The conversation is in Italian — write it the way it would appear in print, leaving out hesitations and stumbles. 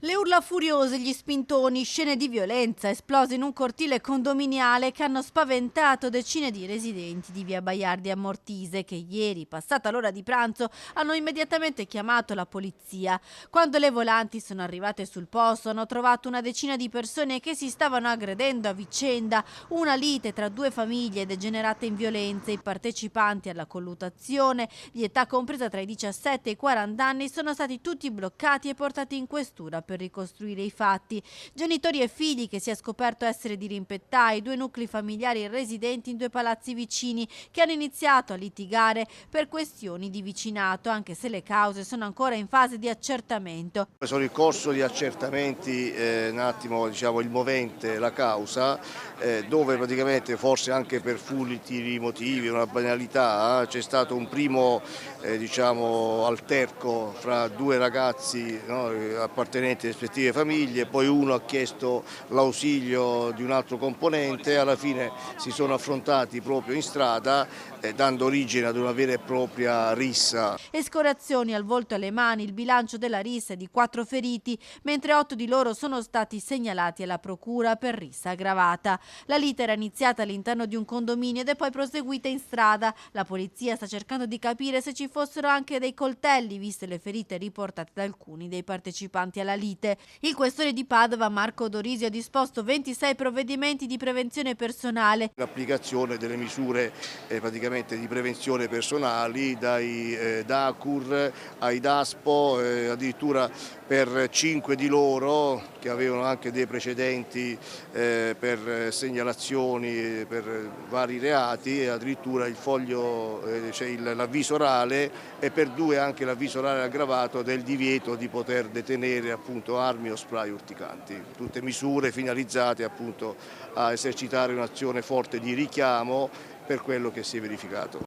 Le urla furiose, gli spintoni, scene di violenza esplose in un cortile condominiale che hanno spaventato decine di residenti di via Baiardi a Mortise che ieri, passata l'ora di pranzo, hanno immediatamente chiamato la polizia. Quando le volanti sono arrivate sul posto hanno trovato una decina di persone che si stavano aggredendo a vicenda. Una lite tra due famiglie degenerata in violenze. I partecipanti alla colluttazione, di età compresa tra i 17 e i 40 anni, sono stati tutti bloccati e portati in questura per ricostruire i fatti. Genitori e figli che si è scoperto essere dirimpettai, due nuclei familiari residenti in due palazzi vicini che hanno iniziato a litigare per questioni di vicinato, anche se le cause sono ancora in fase di accertamento. Sono in corso di accertamenti, un attimo diciamo il movente, la causa, dove praticamente forse anche per futili motivi, una banalità, c'è stato un primo diciamo alterco fra due ragazzi, no, appartenenti alle rispettive famiglie, poi uno ha chiesto l'ausilio di un altro componente, alla fine si sono affrontati proprio in strada, dando origine ad una vera e propria rissa. Escoriazioni al volto e alle mani, il bilancio della rissa è di 4 feriti, mentre 8 di loro sono stati segnalati alla procura per rissa aggravata. La lite era iniziata all'interno di un condominio ed è poi proseguita in strada. La polizia sta cercando di capire se ci fossero anche dei coltelli, viste le ferite riportate da alcuni dei partecipanti alla lite. Il questore di Padova, Marco Dorisio, ha disposto 26 provvedimenti di prevenzione personale. L'applicazione delle misure praticamente di prevenzione personali, dai DACUR ai DASPO, addirittura per 5 di loro che avevano anche dei precedenti per segnalazioni per vari reati, e addirittura il foglio, cioè l'avviso orale, e per 2 anche l'avviso orale aggravato del divieto di poter detenere appunto armi o spray urticanti. Tutte misure finalizzate appunto a esercitare un'azione forte di richiamo per quello che si è verificato.